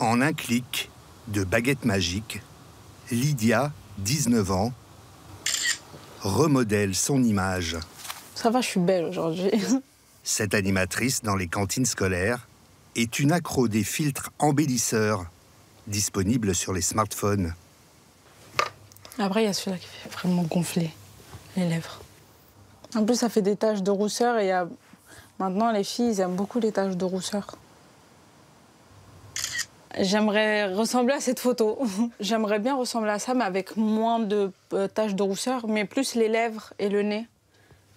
En un clic de baguette magique, Lydia, 19 ans, remodèle son image. Ça va, je suis belle aujourd'hui. Cette animatrice dans les cantines scolaires est une accro des filtres embellisseurs disponibles sur les smartphones. Après, il y a celui-là qui fait vraiment gonfler les lèvres. En plus, ça fait des taches de rousseur et maintenant, les filles, ils aiment beaucoup les taches de rousseur. J'aimerais ressembler à cette photo. J'aimerais bien ressembler à ça, mais avec moins de taches de rousseur, mais plus les lèvres et le nez.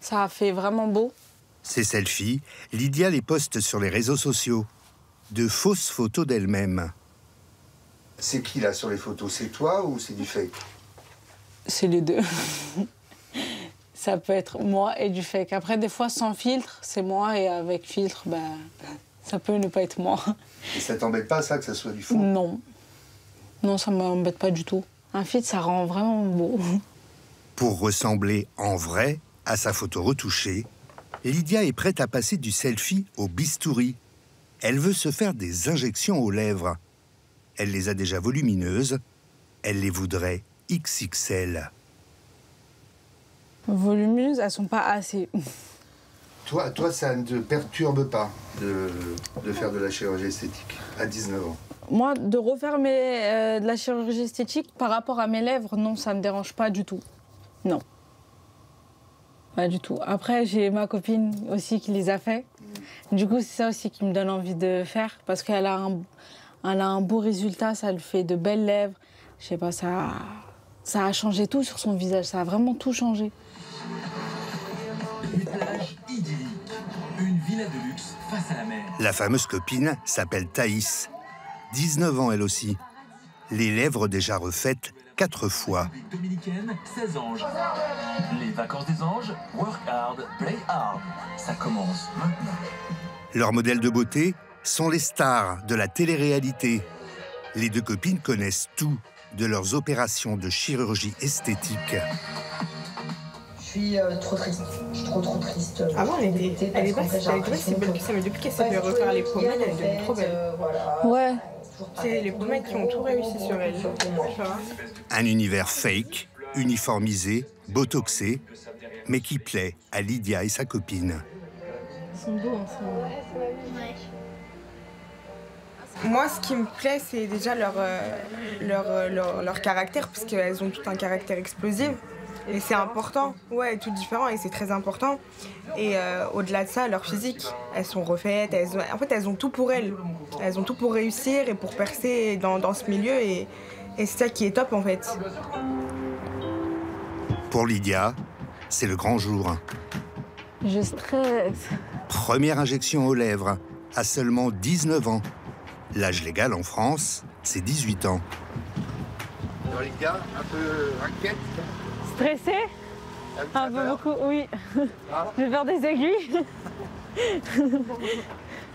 Ça fait vraiment beau. Ces selfies, Lydia les poste sur les réseaux sociaux. De fausses photos d'elle-même. C'est qui là sur les photos? C'est toi ou c'est du fake? C'est les deux. Ça peut être moi et du fake. Après, des fois, sans filtre, c'est moi, et avec filtre, ça peut ne pas être moi. Et ça t'embête pas, ça, que ça soit du faux? Non. Non, ça m'embête pas du tout. Un filtre, ça rend vraiment beau. Pour ressembler en vrai à sa photo retouchée, Lydia est prête à passer du selfie au bistouri. Elle veut se faire des injections aux lèvres. Elle les a déjà volumineuses. Elle les voudrait XXL. Volumineuses, elles sont pas assez. Toi, ça ne te perturbe pas de faire de la chirurgie esthétique à 19 ans? Moi, de refaire de la chirurgie esthétique par rapport à mes lèvres, non, ça me dérange pas du tout. Non. Pas du tout. Après, j'ai ma copine aussi qui les a fait. Du coup, c'est ça aussi qui me donne envie de faire, parce qu'elle a un beau résultat, ça lui fait de belles lèvres. Je sais pas, ça a changé tout sur son visage, ça a vraiment tout changé. Une plage idyllique, une villa de luxe face à la mer. La fameuse copine s'appelle Thaïs. 19 ans elle aussi. Les lèvres déjà refaites 4 fois. Dominicaine, 16 anges. Les vacances des anges, work hard, play hard. Ça commence maintenant. Leurs modèles de beauté sont les stars de la télé-réalité. Les deux copines connaissent tout de leurs opérations de chirurgie esthétique. Je suis trop triste. Je suis trop triste. Avant, elle était pas si belle que ça, mais depuis qu'elle s'est fait refaire les pommettes, elle est devenue trop belle. Ouais. C'est les pommettes qui ont tout réussi sur elle. Un univers fake, uniformisé, botoxé, mais qui plaît à Lydia et sa copine. Ils sont beaux ensemble. Moi, ce qui me plaît, c'est déjà leur caractère, puisqu'elles ont tout un caractère explosif. Et c'est important, ouais, tout différent, et c'est très important. Et au-delà de ça, leur physique, elles sont refaites, en fait, elles ont tout pour elles. Elles ont tout pour réussir et pour percer dans ce milieu, et c'est ça qui est top, en fait. Pour Lydia, c'est le grand jour. Je stresse. Première injection aux lèvres, à seulement 19 ans. L'âge légal en France, c'est 18 ans. Alors Lydia, un peu inquiète? Stressée? Un peu beaucoup, oui. Ah. Je vais faire des aiguilles.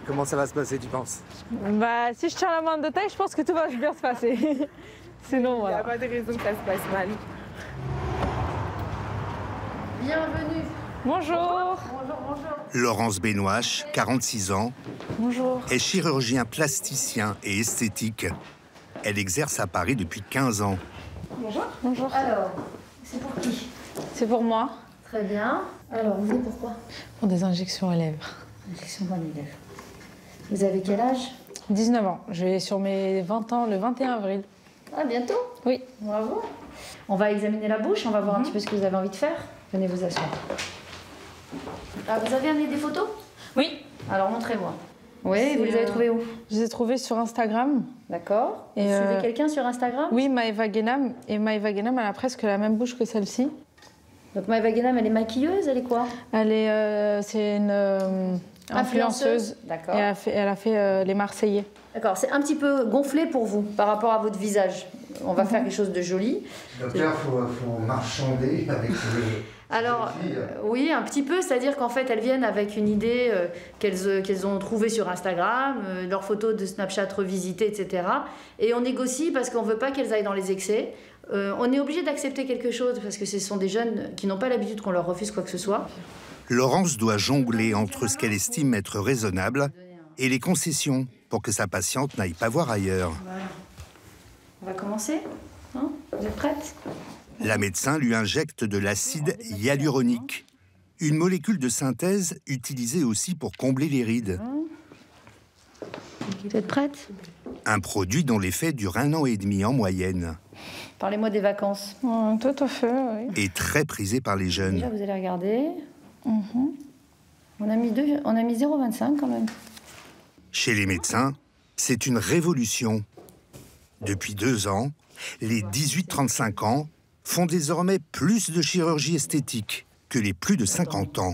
Comment ça va se passer, tu penses? Si je tiens la main de taille, je pense que tout va bien se passer. Sinon, Il n'y a voilà. pas de raison que ça se passe mal. Bienvenue. Bonjour. Laurence Bénoache, 46 ans, Bonjour. est chirurgien plasticien et esthétique. Elle exerce à Paris depuis 15 ans. Bonjour. Alors, c'est pour qui? C'est pour moi. Très bien. Alors, vous, pourquoi? Pour des injections aux lèvres. Injection dans les lèvres. Vous avez quel âge? 19 ans. Je vais sur mes 20 ans le 21 avril. Ah, bientôt? Oui. Bravo. On va examiner la bouche, on va voir un petit peu ce que vous avez envie de faire. Venez vous asseoir. Ah, vous avez amené des photos? Oui. Alors, montrez-moi. Oui, vous les avez trouvées où? Je les ai trouvées sur Instagram. D'accord. Et Vous suivez quelqu'un sur Instagram? Oui, Maëva Guénam. Et Maëva Guénam, elle a presque la même bouche que celle-ci. Donc, Maëva Guénam, elle est maquilleuse, elle est quoi? C'est une influenceuse. D'accord. Et elle a fait les Marseillais. D'accord, c'est un petit peu gonflé pour vous par rapport à votre visage. On va faire quelque chose de joli. Donc là, il faut marchander avec le... Alors, oui, un petit peu, c'est-à-dire qu'en fait, elles viennent avec une idée qu'elles ont trouvée sur Instagram, leurs photos de Snapchat revisitées, etc. Et on négocie parce qu'on ne veut pas qu'elles aillent dans les excès. On est obligé d'accepter quelque chose parce que ce sont des jeunes qui n'ont pas l'habitude qu'on leur refuse quoi que ce soit. Laurence doit jongler entre ce qu'elle estime être raisonnable et les concessions pour que sa patiente n'aille pas voir ailleurs. Voilà. On va commencer, hein? Vous êtes prête? La médecin lui injecte de l'acide hyaluronique, une molécule de synthèse utilisée aussi pour combler les rides. Vous êtes prête? Un produit dont l'effet dure 1 an et demi en moyenne. Parlez-moi des vacances. Tout à fait, oui. Et très prisé par les Déjà, jeunes. vous allez regarder. On a mis 0,25 quand même. Chez les médecins, c'est une révolution. Depuis 2 ans, les 18-35 ans font désormais plus de chirurgie esthétique que les plus de 50 ans.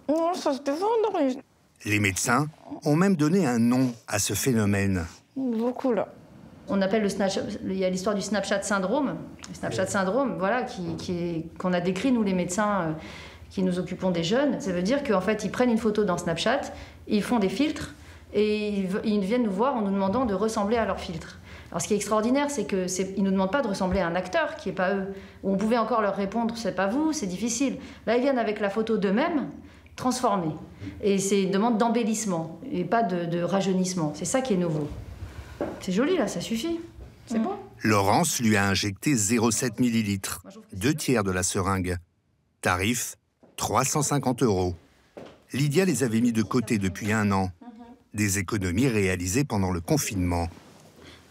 Non, ça se défend, non. Les médecins ont même donné un nom à ce phénomène. Beaucoup, là. On appelle il y a l'histoire du Snapchat syndrome. Le Snapchat syndrome, voilà, qu'on a décrit, nous les médecins qui nous occupons des jeunes. Ça veut dire qu'en fait, ils prennent une photo dans Snapchat, ils font des filtres et ils viennent nous voir en nous demandant de ressembler à leurs filtres. Alors ce qui est extraordinaire, c'est qu'ils ne nous demandent pas de ressembler à un acteur qui n'est pas eux. Où on pouvait encore leur répondre, c'est pas vous, c'est difficile. Là, ils viennent avec la photo d'eux-mêmes, transformée. Et c'est une demande d'embellissement et pas de rajeunissement. C'est ça qui est nouveau. C'est joli, là, ça suffit. C'est bon. Laurence lui a injecté 0,7 millilitres, 2 tiers de la seringue. Tarif, 350 €. Lydia les avait mis de côté depuis 1 an. Des économies réalisées pendant le confinement.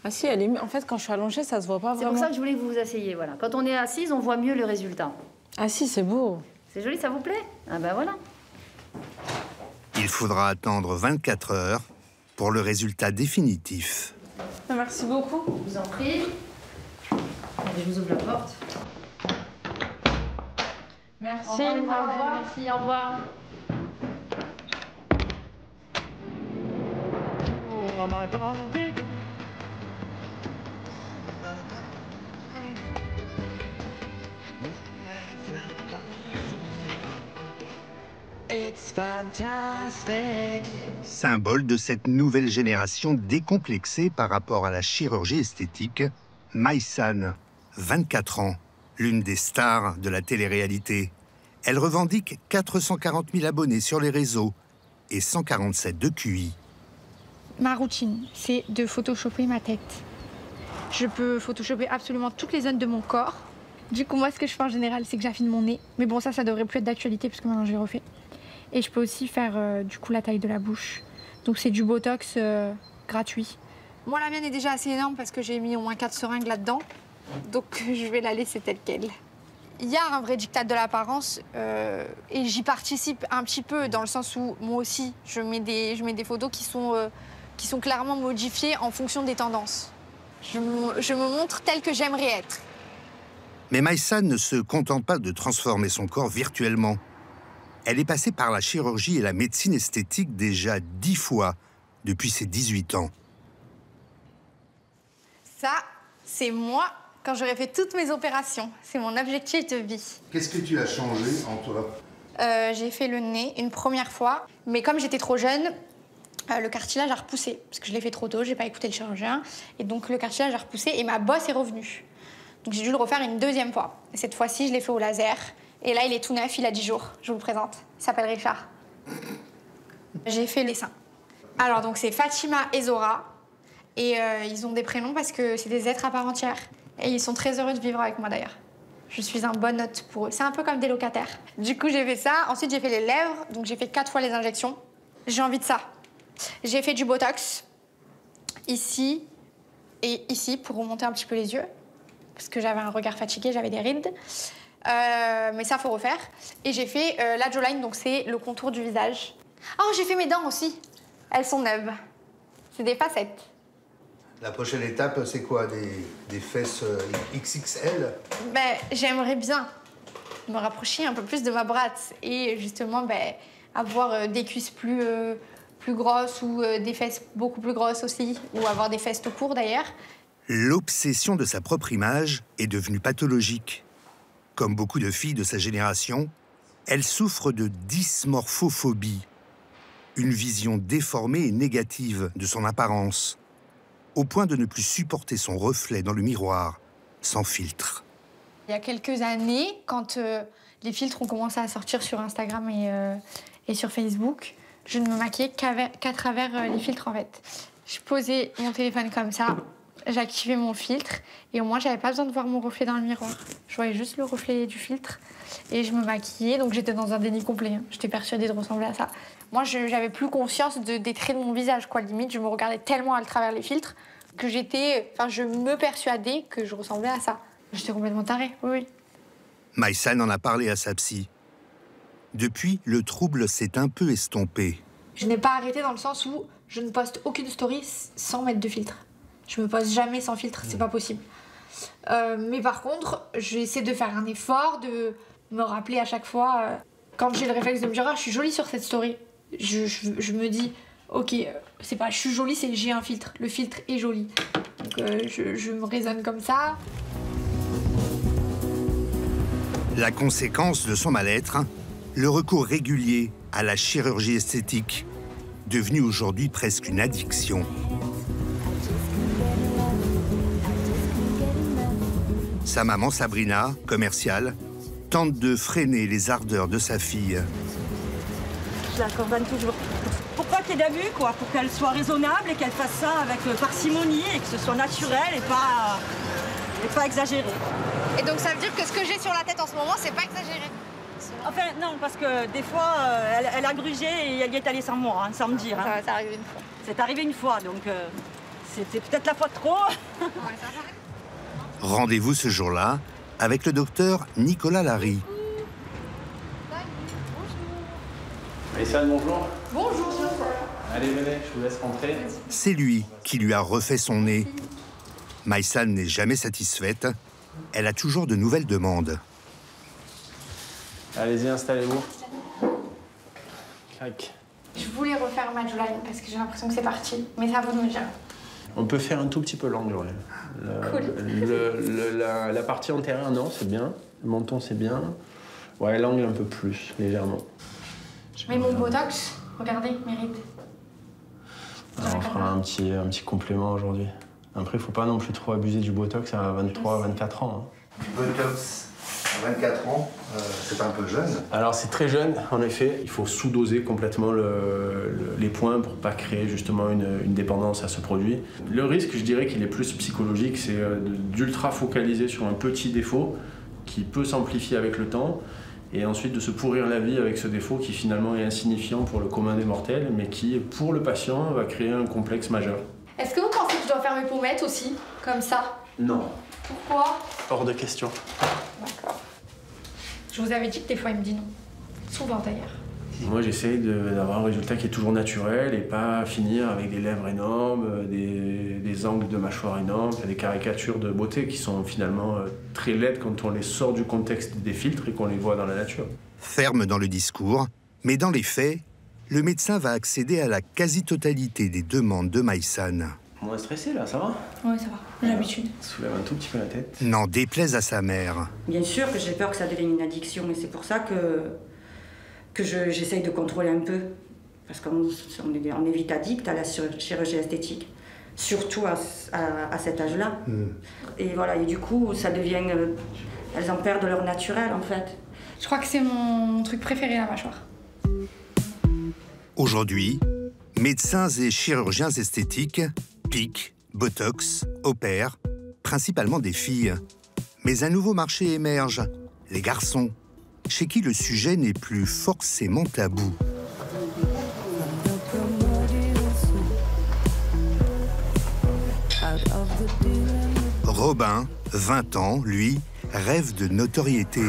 Ah si, elle est... en fait, quand je suis allongée, ça se voit pas C'est vraiment. pour ça que je voulais que vous vous asseyez, voilà. Quand on est assise, on voit mieux le résultat. Ah si, c'est beau. C'est joli, ça vous plaît? Ah ben voilà. Il faudra attendre 24 heures pour le résultat définitif. Merci beaucoup. Je vous en prie. Allez, je vous ouvre la porte. Merci. Au revoir. Merci, au revoir. Symbole de cette nouvelle génération décomplexée par rapport à la chirurgie esthétique, Maïsan, 24 ans, l'une des stars de la télé-réalité. Elle revendique 440 000 abonnés sur les réseaux et 147 de QI. Ma routine, c'est de photoshopper ma tête. Je peux photoshopper absolument toutes les zones de mon corps. Du coup, moi, ce que je fais en général, c'est que j'affine mon nez. Mais bon, ça devrait plus être d'actualité parce que maintenant, je l'ai refait. Et je peux aussi faire, du coup, la taille de la bouche. Donc, c'est du Botox gratuit. Moi, la mienne est déjà assez énorme parce que j'ai mis au moins 4 seringues là-dedans. Donc, je vais la laisser telle qu'elle. Il y a un vrai diktat de l'apparence et j'y participe un petit peu dans le sens où, moi aussi, je mets des photos qui sont clairement modifiées en fonction des tendances. Je me montre telle que j'aimerais être. Mais Maïsan ne se contente pas de transformer son corps virtuellement. Elle est passée par la chirurgie et la médecine esthétique déjà 10 fois depuis ses 18 ans. Ça, c'est moi quand j'aurai fait toutes mes opérations. C'est mon objectif de vie. Qu'est-ce que tu as changé en toi? J'ai fait le nez une première fois, mais comme j'étais trop jeune, le cartilage a repoussé. Parce que je l'ai fait trop tôt, j'ai pas écouté le chirurgien. Et donc le cartilage a repoussé et ma bosse est revenue. Donc j'ai dû le refaire une 2e fois. Et cette fois-ci, je l'ai fait au laser. Et là, il est tout neuf, il a 10 jours. Je vous le présente. Il s'appelle Richard. J'ai fait les seins. Alors, donc, c'est Fatima et Zora. Et ils ont des prénoms parce que c'est des êtres à part entière. Et ils sont très heureux de vivre avec moi, d'ailleurs. Je suis un bon hôte pour eux. C'est un peu comme des locataires. Du coup, j'ai fait ça. Ensuite, j'ai fait les lèvres. Donc, j'ai fait 4 fois les injections. J'ai envie de ça. J'ai fait du Botox. Ici et ici, pour remonter un petit peu les yeux. Parce que j'avais un regard fatigué, j'avais des rides. Mais ça, faut refaire. Et j'ai fait la jawline, donc c'est le contour du visage. Oh, j'ai fait mes dents aussi. Elles sont neuves. C'est des facettes. La prochaine étape, c'est quoi? Des fesses XXL? Ben, j'aimerais bien me rapprocher un peu plus de ma brate. Et justement, ben, avoir des cuisses plus grosses ou des fesses beaucoup plus grosses aussi. Ou avoir des fesses tout court, d'ailleurs. L'obsession de sa propre image est devenue pathologique. Comme beaucoup de filles de sa génération, elle souffre de dysmorphophobie, une vision déformée et négative de son apparence, au point de ne plus supporter son reflet dans le miroir, sans filtre. Il y a quelques années, quand les filtres ont commencé à sortir sur Instagram et sur Facebook, je ne me maquillais qu'à travers les filtres en fait. Je posais mon téléphone comme ça, j'activais mon filtre et au moins j'avais pas besoin de voir mon reflet dans le miroir. Je voyais juste le reflet du filtre et je me maquillais, donc j'étais dans un déni complet. Hein. J'étais persuadée de ressembler à ça. Moi, j'avais plus conscience des traits de mon visage, quoi. Limite, je me regardais tellement à travers les filtres que je me persuadais que je ressemblais à ça. J'étais complètement tarée, oui. Maïsan en a parlé à sa psy. Depuis, le trouble s'est un peu estompé. Je n'ai pas arrêté dans le sens où je ne poste aucune story sans mettre de filtre. Je me poste jamais sans filtre, c'est pas possible. Mais par contre, j'essaie de faire un effort, de me rappeler à chaque fois, quand j'ai le réflexe de me dire « Ah, je suis jolie sur cette story », je me dis « Ok, c'est pas je suis jolie, c'est j'ai un filtre. Le filtre est joli. » Donc je me raisonne comme ça. La conséquence de son mal-être, le recours régulier à la chirurgie esthétique, devenue aujourd'hui presque une addiction. Sa maman Sabrina, commerciale, tente de freiner les ardeurs de sa fille. Je la condamne toujours. Pourquoi qu'il y ait d'abus, quoi, pour qu'elle soit raisonnable et qu'elle fasse ça avec parcimonie et que ce soit naturel et pas exagéré. Et donc ça veut dire que ce que j'ai sur la tête en ce moment, c'est pas exagéré. Enfin non, parce que des fois, elle a grugé et elle y est allée sans moi, sans me dire. Hein. Ça arrivé une fois. C'est arrivé une fois, donc c'était peut-être la fois de trop. Rendez-vous ce jour-là avec le docteur Nicolas Larry. Maïsan, bonjour. Bonjour. Allez, venez, je vous laisse rentrer. C'est lui qui lui a refait son nez. Maïsan n'est jamais satisfaite. Elle a toujours de nouvelles demandes. Allez-y, installez-vous. Clac. Je voulais refaire ma jawline parce que j'ai l'impression que c'est parti, mais c'est à vous de me dire. On peut faire un tout petit peu l'angle, ouais. Cool. La partie antérieure, non, c'est bien. Le menton, c'est bien. Ouais, l'angle un peu plus, légèrement. Je mets mon botox. Regardez, mérite. Alors, on fera un petit complément aujourd'hui. Après, il faut pas non plus trop abuser du botox à 23, 24 ans. Hein. Du botox à 24 ans, c'est pas un peu jeune? Alors, c'est très jeune, en effet. Il faut sous-doser complètement les points pour pas créer justement une dépendance à ce produit. Le risque, je dirais qu'il est plus psychologique, c'est d'ultra focaliser sur un petit défaut qui peut s'amplifier avec le temps et ensuite de se pourrir la vie avec ce défaut qui finalement est insignifiant pour le commun des mortels, mais qui, pour le patient, va créer un complexe majeur. Est-ce que vous pensez que je dois faire mes pommettes aussi, comme ça? Non. Pourquoi? Hors de question. D'accord. Je vous avais dit que des fois, il me dit non. Souvent, d'ailleurs. Moi, j'essaye d'avoir un résultat qui est toujours naturel et pas finir avec des lèvres énormes, des angles de mâchoire énormes, des caricatures de beauté qui sont finalement très laides quand on les sort du contexte des filtres et qu'on les voit dans la nature. Ferme dans le discours, mais dans les faits, le médecin va accéder à la quasi-totalité des demandes de Maïsan. Moins stressé là, ça va? Oui, ça va. J'ai l'habitude. Soulève un tout petit peu la tête. N'en déplaise à sa mère. Bien sûr que j'ai peur que ça devienne une addiction et c'est pour ça que j'essaye de contrôler un peu. Parce qu'on est vite addict à la chirurgie esthétique. Surtout à cet âge-là. Et voilà, et du coup, ça devient... elles en perdent leur naturel, en fait. Je crois que c'est mon truc préféré, la mâchoire. Aujourd'hui, médecins et chirurgiens esthétiques piquent, botox, opèrent, principalement des filles. Mais un nouveau marché émerge, les garçons, chez qui le sujet n'est plus forcément tabou. Robin, 20 ans, lui, rêve de notoriété.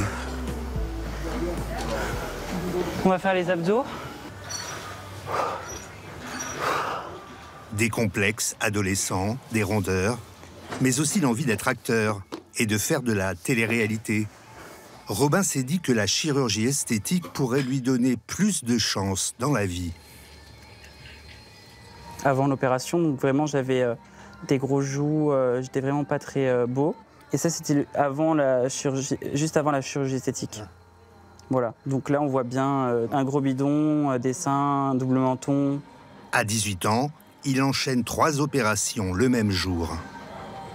On va faire les abdos. Des complexes adolescents, des rondeurs, mais aussi l'envie d'être acteur et de faire de la télé-réalité. Robin s'est dit que la chirurgie esthétique pourrait lui donner plus de chance dans la vie. Avant l'opération, donc vraiment j'avais des gros joues, j'étais vraiment pas très beau. Et ça c'était avant la chirurgie, juste avant la chirurgie esthétique. Voilà, donc là on voit bien un gros bidon, des seins, un double menton. À 18 ans, il enchaîne 3 opérations le même jour.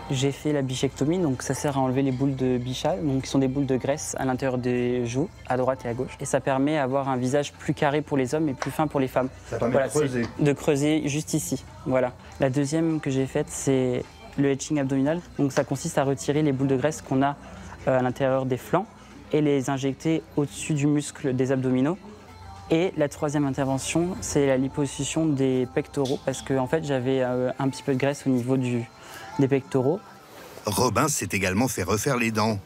J'ai fait la bichectomie, donc ça sert à enlever les boules de bichat, donc qui sont des boules de graisse à l'intérieur des joues, à droite et à gauche. Et ça permet d'avoir un visage plus carré pour les hommes et plus fin pour les femmes. Ça permet de creuser. De creuser juste ici, voilà. La deuxième que j'ai faite, c'est le etching abdominal. Donc ça consiste à retirer les boules de graisse qu'on a à l'intérieur des flancs et les injecter au-dessus du muscle des abdominaux. Et la troisième intervention, c'est la liposuction des pectoraux, parce que en fait, j'avais un petit peu de graisse au niveau des pectoraux. Robin s'est également fait refaire les dents.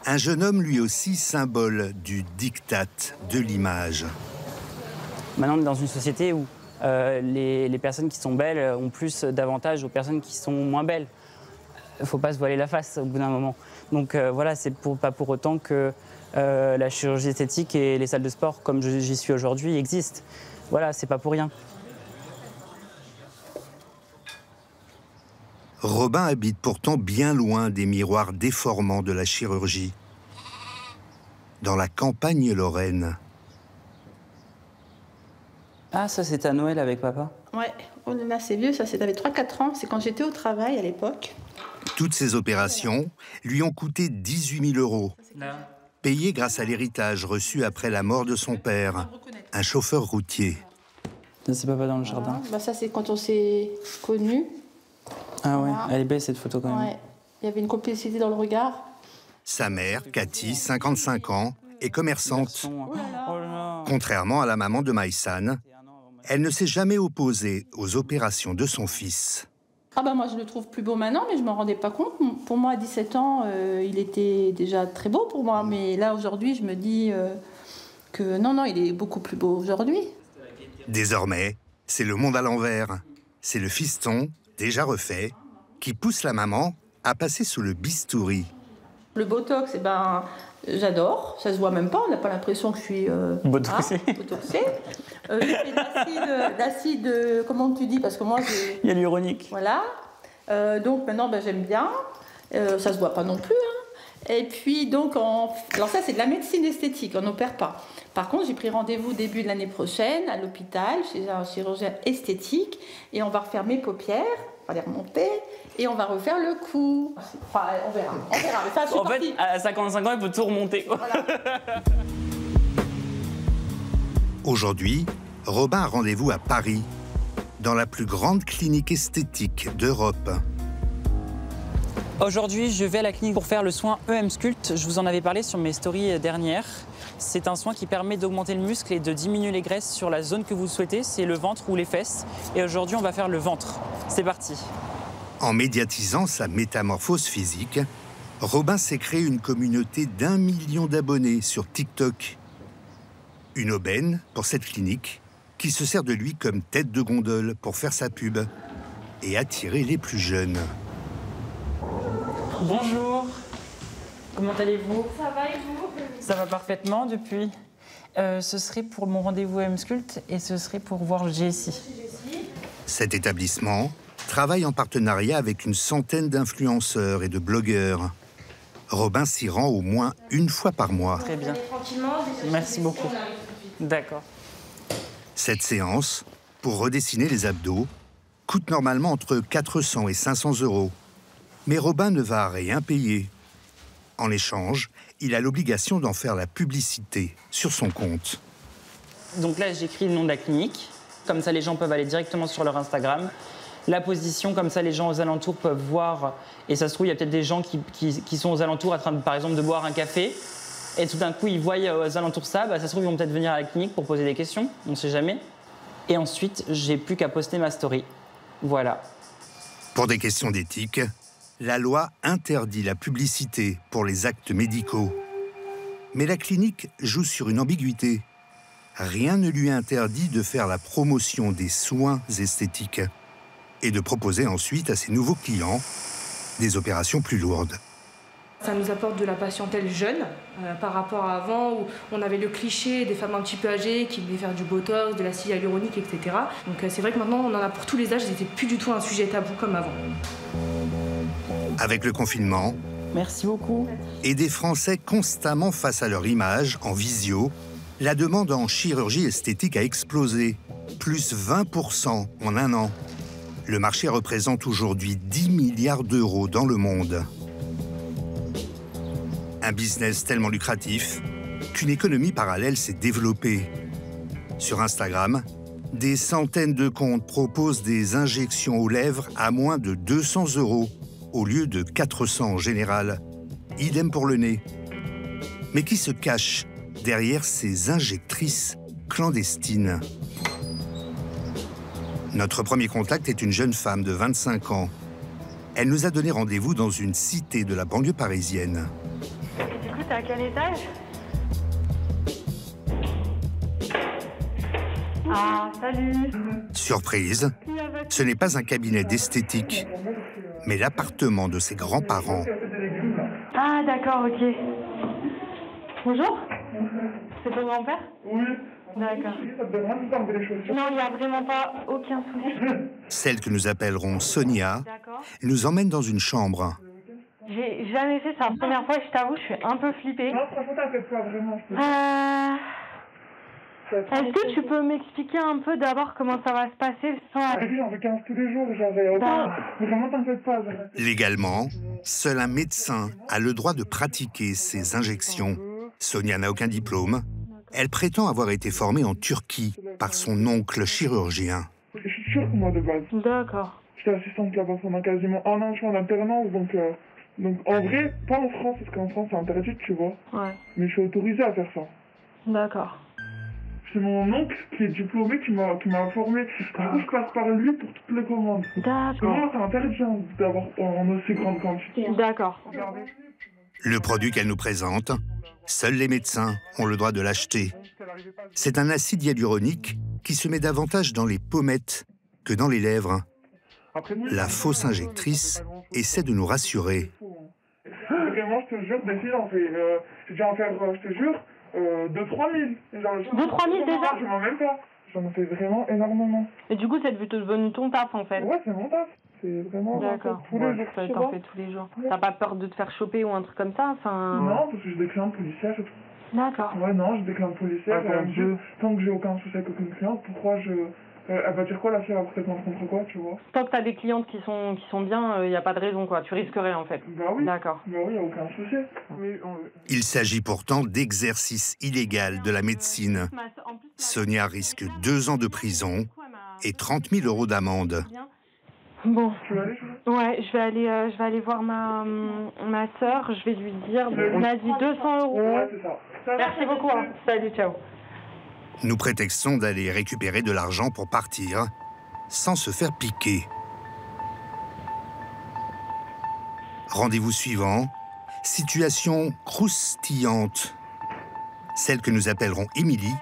Un jeune homme lui aussi symbole du diktat de l'image. Maintenant, on est dans une société où les personnes qui sont belles ont plus d'avantages aux personnes qui sont moins belles. Il ne faut pas se voiler la face au bout d'un moment. Donc voilà, c'est pas pour autant que la chirurgie esthétique et les salles de sport, comme j'y suis aujourd'hui, existent. Voilà, c'est pas pour rien. Robin habite pourtant bien loin des miroirs déformants de la chirurgie. Dans la campagne lorraine. Ah, ça c'est à Noël avec papa? Ouais, oh là là, c'est vieux, ça c'est avec 3-4 ans, c'est quand j'étais au travail à l'époque. Toutes ces opérations lui ont coûté 18 000 €, payés grâce à l'héritage reçu après la mort de son père, un chauffeur routier. C'est papa dans le jardin. Bah ça c'est quand on s'est connus. Ah ouais, Voilà. elle est belle cette photo quand même. Ouais, il y avait une complicité dans le regard. Sa mère, Cathy, 55 ans, est commerçante. Oh là là. Contrairement à la maman de Maïsan, elle ne s'est jamais opposée aux opérations de son fils. Ah bah moi je le trouve plus beau maintenant, mais je m'en rendais pas compte. Pour moi à 17 ans, il était déjà très beau pour moi, mais là aujourd'hui je me dis que non, il est beaucoup plus beau aujourd'hui. Désormais, c'est le monde à l'envers. C'est le fiston, déjà refait, qui pousse la maman à passer sous le bistouri. Le botox, eh ben, j'adore, ça se voit même pas, on n'a pas l'impression que je suis Botoxée. botoxée. J'ai fait de l'acide, comment tu dis, parce que moi j'ai... Il y a l'uronique. Voilà, donc maintenant ben, j'aime bien, ça se voit pas non plus. Hein. Et puis donc, alors ça c'est de la médecine esthétique, on n'opère pas. Par contre, j'ai pris rendez-vous début de l'année prochaine à l'hôpital, chez un chirurgien esthétique, et on va refaire mes paupières, on va les remonter, et on va refaire le cou. Enfin, on verra, mais ça, je suis En fait, partie. à 55 ans, il faut tout remonter. Voilà. Aujourd'hui, Robin a rendez-vous à Paris, dans la plus grande clinique esthétique d'Europe. Aujourd'hui, je vais à la clinique pour faire le soin EM Sculpt. Je vous en avais parlé sur mes stories dernières. C'est un soin qui permet d'augmenter le muscle et de diminuer les graisses sur la zone que vous souhaitez. C'est le ventre ou les fesses. Et aujourd'hui, on va faire le ventre. C'est parti. En médiatisant sa métamorphose physique, Robin s'est créé une communauté d'1 million d'abonnés sur TikTok. Une aubaine pour cette clinique qui se sert de lui comme tête de gondole pour faire sa pub et attirer les plus jeunes. Bonjour. Comment allez-vous? Ça va et vous? Ça va parfaitement depuis. Ce serait pour mon rendez-vous EM Sculpt et ce serait pour voir Jessie. Cet établissement travaille en partenariat avec une centaine d'influenceurs et de blogueurs. Robin s'y rend au moins une fois par mois. Très bien. Merci beaucoup. D'accord. Cette séance, pour redessiner les abdos, coûte normalement entre 400 et 500 €. Mais Robin ne va rien payer. En échange, il a l'obligation d'en faire la publicité sur son compte. Donc là, j'écris le nom de la clinique. Comme ça, les gens peuvent aller directement sur leur Instagram. La position, comme ça, les gens aux alentours peuvent voir. Et ça se trouve, il y a peut-être des gens qui sont aux alentours en train, par exemple, de boire un café. Et tout d'un coup, ils voient aux alentours ça. Ça se trouve, ils vont peut-être venir à la clinique pour poser des questions. On ne sait jamais. Et ensuite, j'ai plus qu'à poster ma story. Voilà. Pour des questions d'éthique, la loi interdit la publicité pour les actes médicaux. Mais la clinique joue sur une ambiguïté. Rien ne lui interdit de faire la promotion des soins esthétiques et de proposer ensuite à ses nouveaux clients des opérations plus lourdes. Ça nous apporte de la patientèle jeune par rapport à avant où on avait le cliché des femmes un petit peu âgées qui venaient faire du botox, de l'acide hyaluronique, etc. Donc c'est vrai que maintenant on en a pour tous les âges, c'était plus du tout un sujet tabou comme avant. Avec le confinement, merci beaucoup. Et des Français constamment face à leur image en visio, la demande en chirurgie esthétique a explosé, plus 20% en un an. Le marché représente aujourd'hui 10 milliards d'euros dans le monde. Un business tellement lucratif qu'une économie parallèle s'est développée. Sur Instagram, des centaines de comptes proposent des injections aux lèvres à moins de 200 € au lieu de 400 en général. Idem pour le nez. Mais qui se cache derrière ces injectrices clandestines? Notre premier contact est une jeune femme de 25 ans. Elle nous a donné rendez-vous dans une cité de la banlieue parisienne. Du coup, t'es à quel étage? Ah, salut. Surprise, ce n'est pas un cabinet d'esthétique, mais l'appartement de ses grands-parents. Ah, d'accord, ok. Bonjour. C'est ton grand-père? Oui. D'accord. Non, il n'y a vraiment pas aucun souci. Celle que nous appellerons Sonia nous emmène dans une chambre. J'ai jamais fait, c'est la première fois, je t'avoue, je suis un peu flippée. Non, franchement, t'inquiète pas, vraiment. Est-ce que tu peux m'expliquer un peu d'abord comment ça va se passer J'en fais 15 tous les jours, vraiment t'inquiète pas. Légalement, seul un médecin a le droit de pratiquer ces injections. Sonia n'a aucun diplôme. Elle prétend avoir été formée en Turquie par son oncle chirurgien. Je suis turque, moi, de base. D'accord. J'étais assistante là-bas pendant quasiment un an, je suis en alternance, donc en vrai, pas en France, parce qu'en France, c'est interdit, tu vois. Ouais. Mais je suis autorisée à faire ça. D'accord. C'est mon oncle qui est diplômé qui m'a formé. Du coup, je passe par lui pour toutes les commandes. D'accord. Moi, c'est interdit d'avoir en aussi grande quantité. D'accord. Le produit qu'elle nous présente, seuls les médecins ont le droit de l'acheter. C'est un acide hyaluronique qui se met davantage dans les pommettes que dans les lèvres. La fausse injectrice essaie de nous rassurer. Vraiment, je te jure, des filles, j'ai déjà en faire, je te jure, 2-3 000. 2-3 000 déjà? Je m'en même pas. J'en ai fait vraiment énormément. Et du coup, c'est devenu ton taf en fait? Ouais, c'est mon taf. C'est vraiment d'accord. Tous les jours. T'en fais tous les jours. T'as pas peur de te faire choper ou un truc comme ça? Non, parce que j'ai des clientes policières et tout. D'accord. Ouais, non, j'ai des clientes policières. Tant que j'ai aucun souci avec aucune cliente, pourquoi je... elle va dire quoi, la fille, elle va peut-être contre quoi, tu vois? Tant que t'as des clientes qui sont bien, y a pas de raison, quoi. Tu risques rien, en fait. Bah oui. D'accord. Bah oui, y a aucun souci. Mais Il s'agit pourtant d'exercice illégal de la médecine. Sonia risque 2 ans de prison et 30 000 € d'amende. Bon. Tu vas aller, ouais, je vais aller voir ma sœur. Je vais lui dire, on a dit 200 €. Ouais, c'est ça. Merci beaucoup. Hein. Salut, ciao. Nous prétextons d'aller récupérer de l'argent pour partir, sans se faire piquer. Rendez-vous suivant, situation croustillante. Celle que nous appellerons Émilie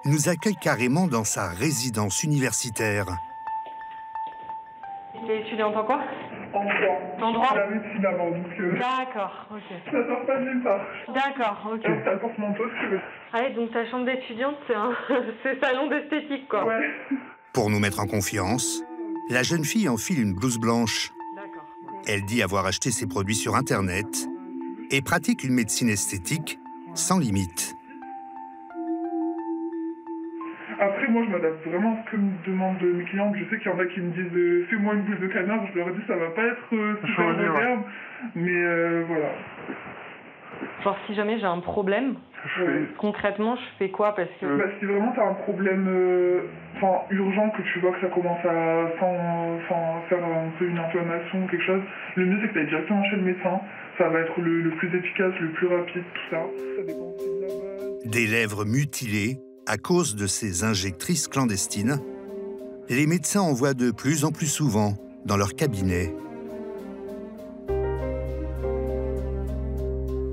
nous accueille carrément dans sa résidence universitaire. Tu es étudiante en quoi? En droit. En droit? La médecine avant, donc... D'accord, ok. Ça sort pas de nulle part. D'accord, ok. Donc ça porte mon poste, tu veux. Allez, donc ta chambre d'étudiante, c'est salon d'esthétique, quoi. Ouais. Pour nous mettre en confiance, la jeune fille enfile une blouse blanche. D'accord. Elle dit avoir acheté ses produits sur Internet et pratique une médecine esthétique sans limite. Après, moi, je m'adapte vraiment à ce que me demandent mes clientes. Je sais qu'il y en a qui me disent fais-moi une boule de canard. Je leur dis ça va pas être super moderne, mais voilà. Genre, si jamais j'ai un problème, concrètement, je fais quoi? Parce que... Bah, si vraiment t'as un problème urgent, que tu vois que ça commence à faire un peu une inflammation ou quelque chose, le mieux c'est que tu ailles directement chez le médecin. Ça va être le plus efficace, le plus rapide, tout ça. Ça dépend aussi de la base. Des lèvres mutilées à cause de ces injectrices clandestines, les médecins en voient de plus en plus souvent dans leur cabinet.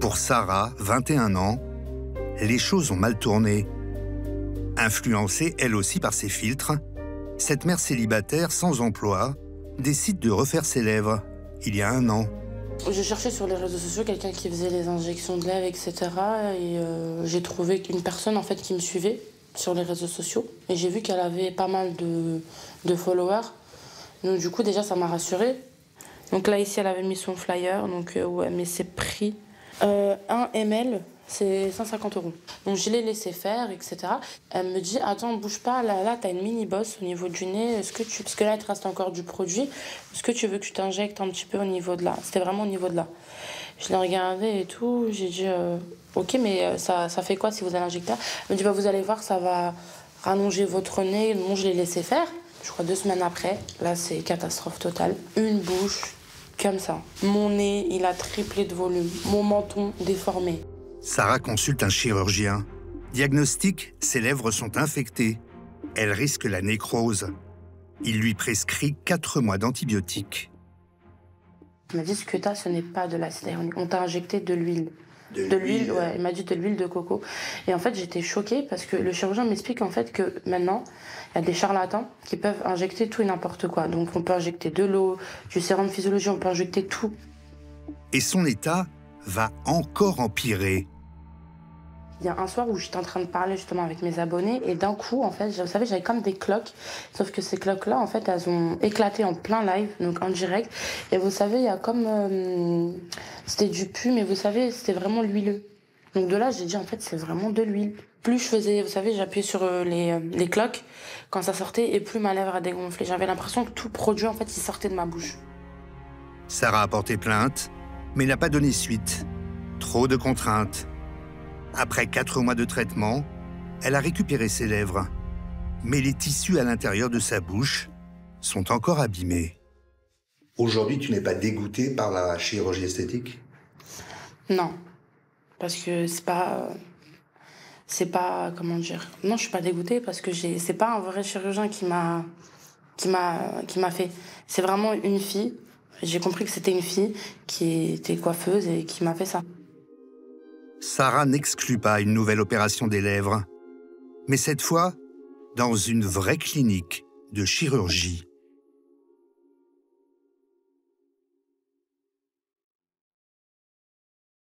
Pour Sarah, 21 ans, les choses ont mal tourné. Influencée, elle aussi, par ses filtres, cette mère célibataire sans emploi décide de refaire ses lèvres il y a 1 an. Je cherchais sur les réseaux sociaux quelqu'un qui faisait les injections de lèvres, etc. Et j'ai trouvé une personne en fait, qui me suivait sur les réseaux sociaux. Et j'ai vu qu'elle avait pas mal de followers. Donc du coup, déjà, ça m'a rassurée. Donc là, ici, elle avait mis son flyer. Donc ouais, mais c'est pris 1 ml c'est 150 €. Donc je l'ai laissé faire, etc. Elle me dit, attends, bouge pas, là t'as une mini bosse au niveau du nez, parce que là il te reste encore du produit, est-ce que tu veux que je t'injecte un petit peu au niveau de là? C'était vraiment au niveau de là. Je l'ai regardé et tout, j'ai dit, ok, mais ça fait quoi si vous allez injecter? Elle me dit, bah, vous allez voir, ça va rallonger votre nez. Bon, je l'ai laissé faire. Je crois 2 semaines après, là c'est catastrophe totale. Une bouche comme ça. Mon nez, il a triplé de volume. Mon menton déformé. Sarah consulte un chirurgien. Diagnostic, ses lèvres sont infectées. Elle risque la nécrose. Il lui prescrit 4 mois d'antibiotiques. Il m'a dit, ce que t'as, ce n'est pas de l'acide hyaluronique. On t'a injecté de l'huile. De l'huile, ouais. Il m'a dit de l'huile de coco. Et en fait, j'étais choquée parce que le chirurgien m'explique en fait que maintenant, il y a des charlatans qui peuvent injecter tout et n'importe quoi. Donc, on peut injecter de l'eau, du sérum physiologie, on peut injecter tout. Et son état va encore empirer. Il y a un soir où j'étais en train de parler justement avec mes abonnés et d'un coup, en fait, vous savez, j'avais comme des cloques. Sauf que ces cloques-là, en fait, elles ont éclaté en plein live, donc en direct. Et vous savez, il y a comme... c'était du pu, mais vous savez, c'était vraiment l'huileux. Donc de là, j'ai dit, en fait, c'est vraiment de l'huile. Plus je faisais, vous savez, j'appuyais sur les cloques quand ça sortait et plus ma lèvre a dégonflé. J'avais l'impression que tout le produit, en fait, il sortait de ma bouche. Sarah a porté plainte, mais n'a pas donné suite. Trop de contraintes. Après 4 mois de traitement, elle a récupéré ses lèvres. Mais les tissus à l'intérieur de sa bouche sont encore abîmés. Aujourd'hui, tu n'es pas dégoûtée par la chirurgie esthétique? Non, parce que c'est pas, comment dire... Non, je suis pas dégoûtée parce que c'est pas un vrai chirurgien qui m'a fait. C'est vraiment une fille. J'ai compris que c'était une fille qui était coiffeuse et qui m'a fait ça. Sarah n'exclut pas une nouvelle opération des lèvres, mais cette fois dans une vraie clinique de chirurgie.